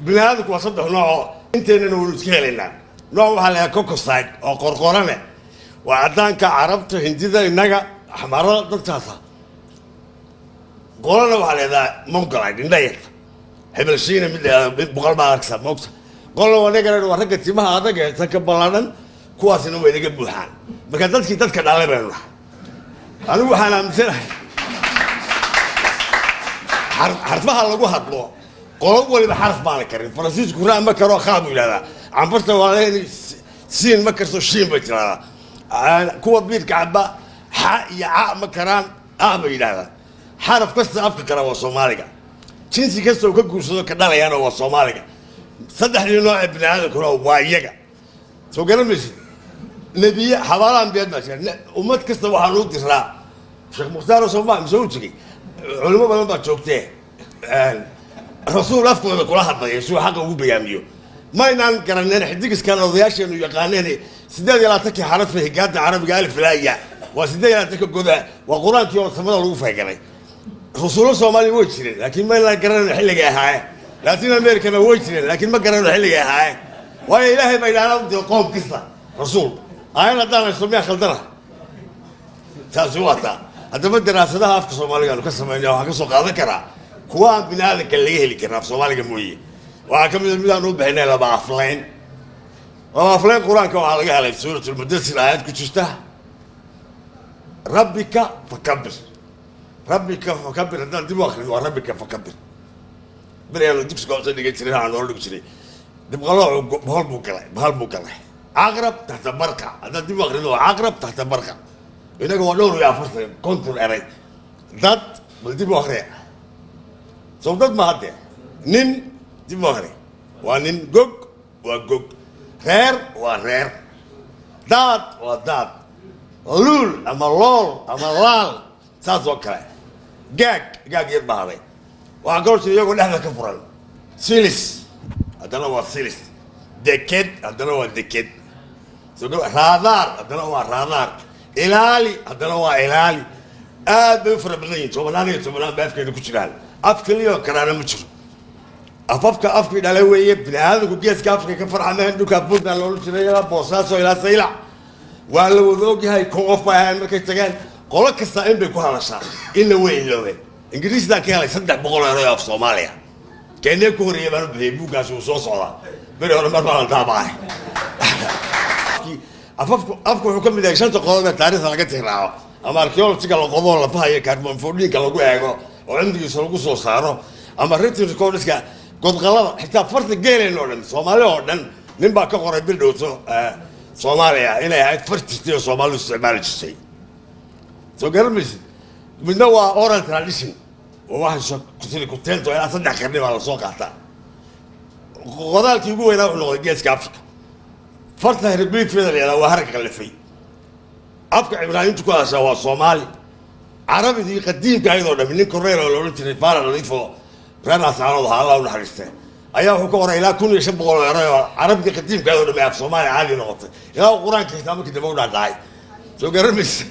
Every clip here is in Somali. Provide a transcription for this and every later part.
بنادك وصدق نوع أنت نقول سكيلنا نوع على كوكوسايد أو قرقرانة وعدان كعربت هندي ذا النجا حمارة ضغطها قولنا على ذا ممكن عادين ضيق حبل الشين من بقول ما أكسب ممكن قولنا ونقدر ورقة ما هذا جه تكبرنا كواس إنه يدق بوحان بكذا تذكر على بالنا أنا وحنا مثلا حرفها لقوا هطلوا قولوا اللي بحرف ما نكرر فرنسيس كورا ما كروا خابوا لا عم فرت ولا سين ما كرسوا شين بترى كوا بيت كعبة يا مكران أبي لا حرف قصة أفكر وصوماليا جنسي قصة وكجوسو كذا يعني وصوماليا صدق لي نوع ابن هذا كرا وايجا سو قالوا مش نبي حوالان بيد ماشي وما تكسر وحنود تسرع شيخ مختار وصومال مسوتشي علماء ما بتشوفته الرسول أفكر كل واحد يسوع حقه هو بيعمله ما ينام كرننا حديقس كان رضياش إنه يقانني سداد يلا تكي حرف في قاد عربي قال فلايا وسداد يلا تكي جذا وقرآن يوم ثمانية روفة كمان رسول الصومالي وجهين لكن ما يلا كرنا الحلة جاهاي لاتين أمريكا ما وجهين لكن ما كرنا الحلة جاهاي ويا إلهي ما يلا قوم قصة رسول أنا دارنا سميها خلدنا تاسواتا هذا ما دراسة ده في الصومالي قالوا كسر من جوا كسر قاضي كرا كوان بنادك اللي كنا في الصومالي جموية وعكم الميدان نوب هنا لبع فلين وفلين قرآن كوا على جهة سورة المدثر آيات كتشتها ربك فكبر ربك فكبر هذا دي واخر وربك فكبر بريالو ديكس قاعد تيجي تشري عن أقول لك تشري دي بقولوا بهالبوكلة عقرب تحت بركة هذا دي واخر عقرب تحت بركة هناك ولونه يا فرس كونتر أري ضد بدي واخر صوتات ما هذا نين دي واخر وانين جوج وجوج رير ورير داد وداد لول أما لول أما لال ساس وكله جاك يربح عليه وأقول شيء يقول إحنا كفران سيلس هذا هو سيلس دكيد هذا هو دكيد رادار هذا هو رادار إلالي هذا هو إلالي بيفرق بيني ثم بأفكار كتير أفكار يو كرانا مشر أفكار دلوية بنهاد كوكيس كافر كفر عمان دو كابونا لولو تريلا بوساسو إلى سيلا ولو ذوقي هاي كوف ما هاي مركزتين قولك كستاين بيكون على شان إنه وين لوين إنجليز ده كان يصدق بقول أنا في صوماليا كان يكون يبان بيبوكا شو صوصا بريء ما بعرف تابعه أفكار حكم ده عشان تقول التاريخ أنا قلت هنا أما الكيول تيجي على قضاء لفها كاربون فورني كانوا جواهو وعندي يسرقوا صوصارو أما ريت يقول لك قد غلط حتى فرت الجيل إنه صوماليا ودن نبى كقرب بيلوتو صوماليا هنا هاي فرت تيجي صومالي استعمال الشيء سو قرمش من نوع أورال تراديشن وواحد شو كنت أنا صدق كرني على سوق حتى غضالك يقول هنا لغة جيس كافك فرت هربي في ذا وهرك اللي فيه أفكار إبراهيم تقول سوا صومالي عربي ذي قديم كايدو ده من كوريرا ولا قلت ريفارا نضيفه رنا سعرضها الله ونحرسته أيها حكورة إلى كل يشبه عربي ذي قديم كايدو ده في صومالي عالي نقطة إلى القرآن كتابك كتبوا على سو قرمش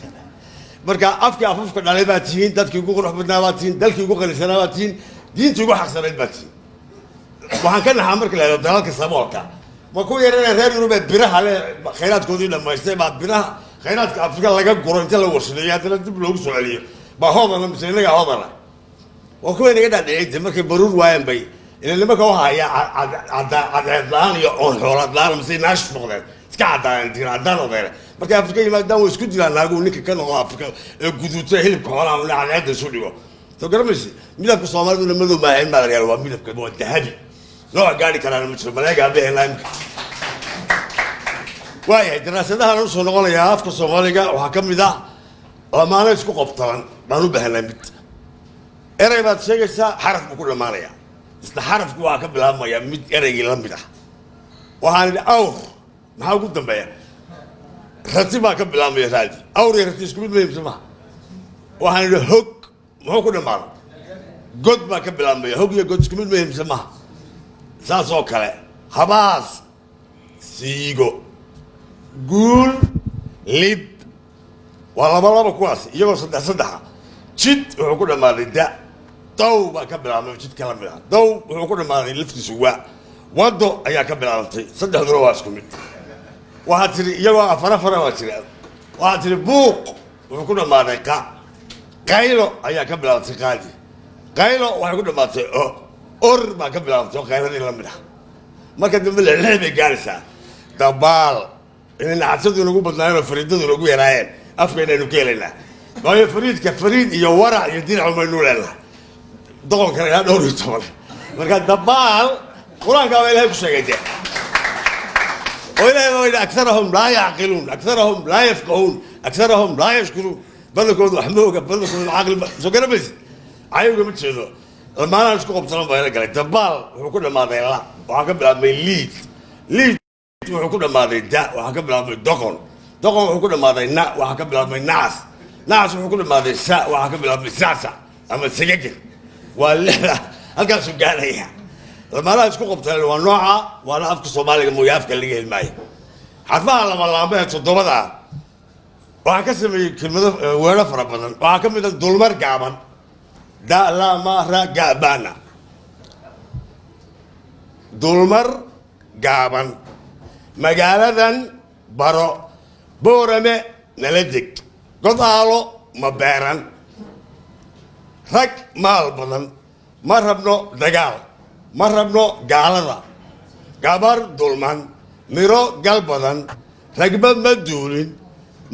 marka afka dhalay baa tihiin dadkii ugu qurux badnaa baa tihiin dalkii ugu qanisanaa baa tihiin diintii ugu xaqsanayd baa tihiin waxaan ka naxaa marka la yidhahdo dalalka saboolka ma ku yarana reer yurub ee biraha leh khayraadkoodii dhammaystay baa biraha khayraadka afrika laga guro inta la warshadeeyo haddana dib loogu soo celiyo baa hoodana mise inaga hoodana waa kuwa inaga dhaadhiciyay markay baruur waayeen bay ila nimanka u haya cadceed la-aan iyo oon xoolaad la-aan mise naashif noqdeen iska caddaan odeene marka afrika yimaadaan way isku dilaan naagu ninka ka noqo afrika ee guduuta hilibka xoolaha ula cadceedda isu dhigo soo garamaysi midabka soomaaliduna madow maahayn baa la yidhahda waa midabka waa dahabi nooca gaari karaana ma jiro maleega abehelaa imka waayahay daraasadahan usoo noqonayaa afka soomaaliga waxaa ka mid ah lamaano isku qobtaban baan u bahanaa mid erey baad sheegaysaa xaraf buu ku dhammaanayaa isla xarafku waa ka bilaabmaya mid ereygii la mid ah waxaan idhi awr maxaa ugu dambeeya rati baa ka bilaabmaya raadi awr iyo rati isku mid mayimse maha waxaan idhi hog muxuu ku dhammaada god baa ka bilaabmaya hog iyo god isku mid mayimse maha saas oo kale habaas siigo guul lib waa laba kuwaas iyagoo saddexa jid wuxuu ku dhammaaday da daw baa ka bilaabmay jid kala mid ah daw wuxuu ku dhammaaday laftiisu waa wado ayaa ka bilaabantay saddexduna waa isku mid waxaa tiri iyagoo afara waa jira waxaa tiri buuq wuxuu ku dhammaaday qaylo ayaa ka bilaabantay qaadi qaylo waxay ku dhammaatay or baa ka bilaabantay oo qayladii la mid ah marka dambe lexlex bay gaaraysaa dabaal inay naxasadu nagu badnaayeen oo fariidadu nagu yaraayeen afkaynaynu ka helaynaa waayo fariid iyo warac iyo dinac umaynu leenahay doqonkana ilaa 12 marka dabaal quraanka waa ilaahay ku sheegay dee oo ilaahay waa aktharahum laa yacqiluun aktharahum laa yafqahuun aktharahum laa yashkuruun badalkoodu wax mooga badalkoodu caqli soo garamaysa ayuga ma jeedo lamaanaan isku qabsanan baa ila galay dabaal wuxuu ku dhammaaday la waxaa ka bilaabmay liid wuxuu ku dhammaaday da waxaa ka bilaabmay doqon wuxuu ku dhammaaday na waxaa ka bilaabmay nacas wuxuu ku dhammaaday sa waxaa ka bilaabmay sacsa ama sagagir waa lixda halkaasuu gaaraya lamaanaha isku qabteen waa nooca waana afka soomaaliga mooye afka laga heli maayo xarfaha lamalaamba ee 7 waxaa ka sameeyey kelmado weero fara badan waxaa ka mid ah dulmar gaaban dalamara gaabana dulmar gaaban magaaladan baro boorame nala deg godaalo ma beeran rag maal badan ma rabno dagaal ma rabno gaalada gabar dulman miro gal badan ragba ma duulin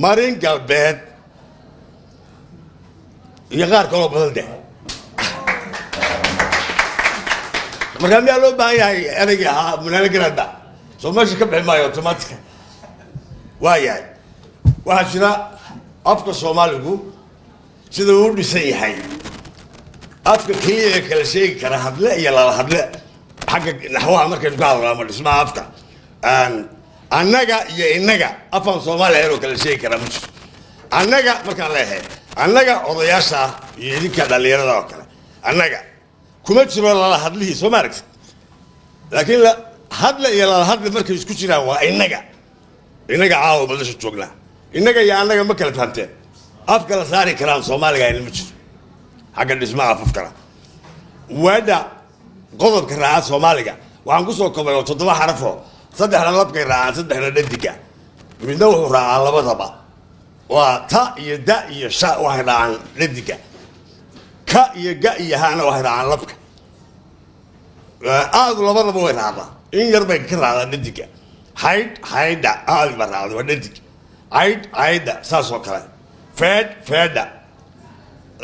marin galbeed iyo qaar kaloo badan deh markaa miyaa loo baahan yahay eragii ahaa munaale garaadba soo meesha ka bixi maayo automatica waa yahay waxaa jira afka soomaaligu sida uu dhisan yahay afka keliya ee kala sheegi kara hadle iyo lala hadle xagga naxwaha markaynu ka hadlo ama dhismaha afka annaga iyo innaga afan soomaaliya inuu kala sheegi karaa ma jirto annaga markaan leeyahay annaga odayaasha iyo idinka dhallinyarada oo kale annaga kuma jiro lala hadlihii soo ma aragtid laakiin hadle iyo lala hadle markay isku jiraan waa innaga caawa badasha joognaa innaga iyo annaga ma kala fahamteen af kala saari karaan soomaaliga ayna ma jiro xagga dhismaha afafkana waadha qodobka raaca soomaaliga waxaan ku soo kobay oo 7 xarafoo 3 labkay raacaan 3 dhadiga midna wuxuu raacaa labadaba waa ta iyo da iyo sha waxay raacaan dhadiga ka iyo ga iyo haana waxay raacaan labka aad labadaba way raacdaa in yar bay ka raacdaa dhadiga haydha aad ba raacdo waa dhadig haydha saas oo kale feedha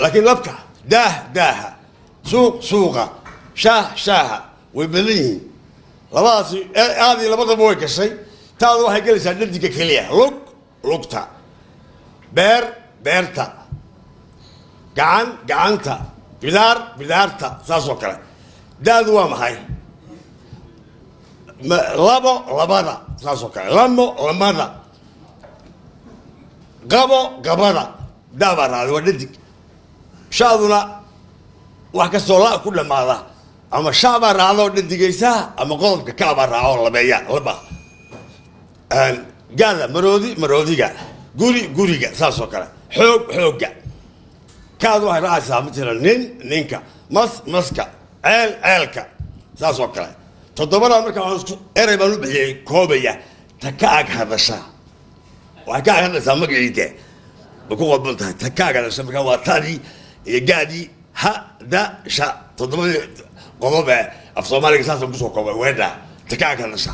laakiin labka daaha suuqa shaaha way badan yihiin labadaasi aadii labadaba way gashay taadu waxay gelaysaa dhadiga keliya lugta beerta gacanta bidaarta saas oo kale daadu waa maxay labada saas oo kale lamada gabada daabaa raacday waa dhadig shaaduna wax kastoo la ku dhamaada ama shaabaa raacdoo dhadigaysaa ama qodobka kaabaa raacoo labeeya laba gaada maroodiga guriga saas oo kale xoogga kaad waxay raacaysaa matalan ninka maska ceelka saas oo kale 7 marka erey baan u bixiyey koobaya ta ka ag hadasha waxay ka ag hadlaysaa magaciide ku qodban tahay ta ka ag hadasha marka waa tadii iyo gaadii hadasha 7 qodob af soomaaliga saasaan kusoo koobay weedha ta ka ag hadasha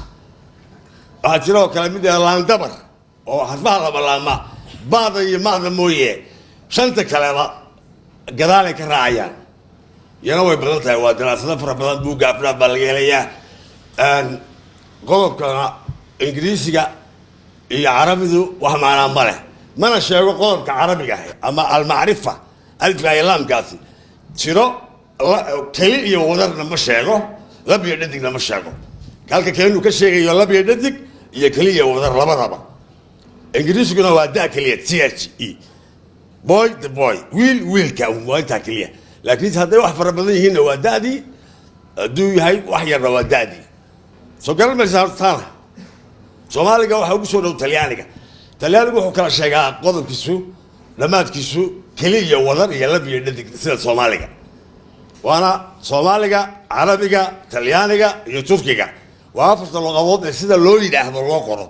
waxaa jira oo kale mid laandabar oo xarfaha labalaama baada iyo maada mooye 5 kaleba gadaalay ka raacayaan yana way badan tahay waa daraasado fara badan buugga afraad baa laga helayaa qodobkana ingiriisiga iyo carabidu wax macnaa ma leh mana sheego qodobka carabiga ah ama almacrifa alifka iyo laamkaasi jiro keli iyo wadarna ma sheego lab iyo dhadigna ma sheego halka keenu ka sheegayo lab iyo dhadig iyo keli iyo wadar labadaba ingiriisiguna waa da keliya THE boy the boy wiilka waa intaa keliya laakiin hadday wax fara badan yihiinna waa daadii hadduu yahay wax yarna waa daadii soo garan maysa hortaana soomaaliga waxaa ugu soo dhow talyaaniga wuxuu kala sheegaa qodobkiisu dhammaadkiisu keliya wadar iyo lab iyo dhadig sida soomaaliga waana soomaaliga carabiga talyaaniga iyo turkiga وافرت اللغات سيدا لو يدحض لو قرو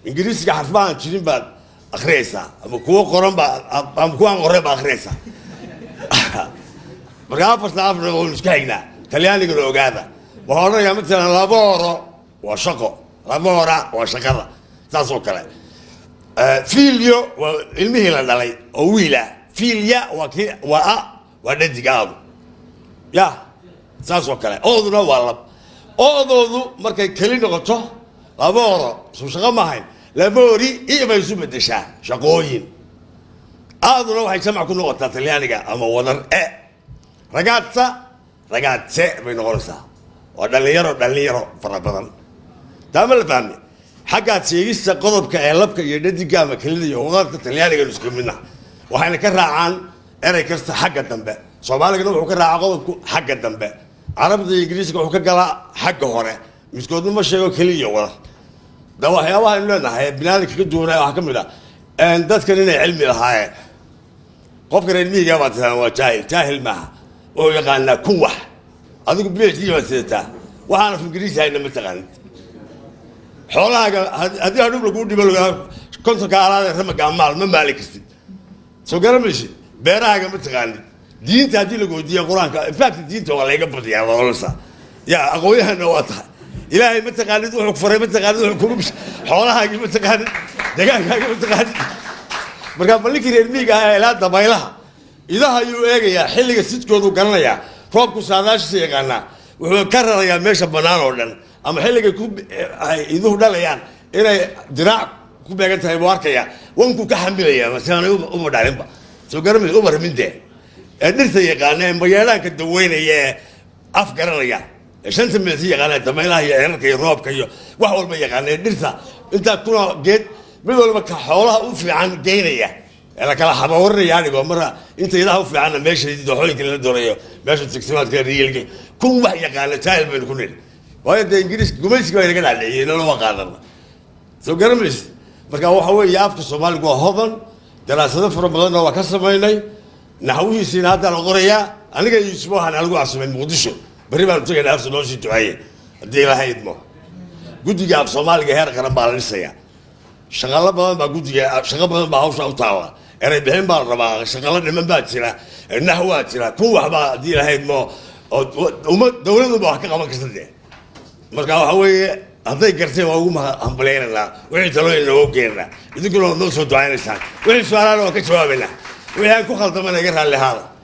انجليزي حرفان جيرين با اخريسا اما كو قران با ام كو ان قران با اخريسا marka afarta afar oo iska xigna talyaaniga loo ogaada waxaan yaa midna laboro waa shaqo labora waa shaqada taas oo kale filio waa ilmihi la dhalay oo wiila filia waa dhadigaadu ya taas oo kale ooduna waa lab oodoodu markay kali noqoto laboro soo shaqo ma hayn labori iyo bay isu bedeshaa shaqooyin aaduna waxay jamac ku noqotaa talyaaniga ama wadar ragazze بين غرسة ودليرو فربضن تعمل فهمي حاجات سيجيس قضب كعلبك يدي جامع كل يوم وغلط التلياني قالوا سكون منها وحنا كرر عن إريكست حاجة دنبه صومالي كانوا حكر عقاب حاجة دنبه عرب الإنجليزي كانوا حكر جلا حاجة هنا مسكون ما شيء كل يوم ده وحيا واحد لنا هاي بنادك كدونا وحكم له أن ده كان علمي لهاي قف كان علمي جابت هو جاهل معه ويقالنا كوح هذا قبل شيء وسيلته وأنا في إنجليزي هاي لما تغني حولها هذه هنقول لقول دي بلغة كنت كارا رحمة جمال من مالك استي سو كلام ليش بيرها كم تغني دين تادي لقول دي القرآن فات دين تو على يقبض يا والله يا أقويها نواطها إلهي متغني وحكفر متغني وحكومش حولها كم تغني دقائق كم تغني مركب ملك يرمي جاي لا دبايلها إذا هيو إيه يا حلقة ست كودو قالنا يا فوق ساداش سيقالنا وكرر يا ميشا بنان ولن أما حلقة كوب إذا هو داليان إلى دراع كوب يا جنتها يبارك يا وانكو كحمل يا مثلا أمور دارين با سو قرمي أمور من ده النرث يقالنا مبيانا كدوين يا أفكارنا يا عشان تمثيل يقالنا تميلها يا هناك يروب كيو وحول ما يقالنا النرث أنت كنا جيت بدل ما كحولها وفي عن جينية أنا كلا حبورني يعني بمرة أنت إذا هو في عنا ماشي دحولك اللي دوريه ماشي تكسبات كريال كل واحد يقال تايل من كلنا وهذا الإنجليز قميص كويس كذا عليه إنه ما قادرنا سو قرمش بس هو حوي يافك الصومال جوا هذن دراسة في رمضان هو كسر مايني نحوي سينات على القرية أنا جاي يسموها أنا ألقوا عصمين مقدسه بريبا بتوجه نفس الناس تعيه دي لا هيدمو قد جاب الصومال جهر كلام بالنسيا شغالة ما قد جاب شغالة ما هو شو تعوى أنا بهم بالربا شغالة من باتشنا النحواتنا كوه ما دي لا هيدمو وما دولة ما حكى ما كسر ده مركب حوي هذا يكرسي وهو هم بلينا وين تلو إنه وكيرنا يقولون نص دعاء إنسان وين سؤالنا وكشوابنا وين كل خلطة من غير هذا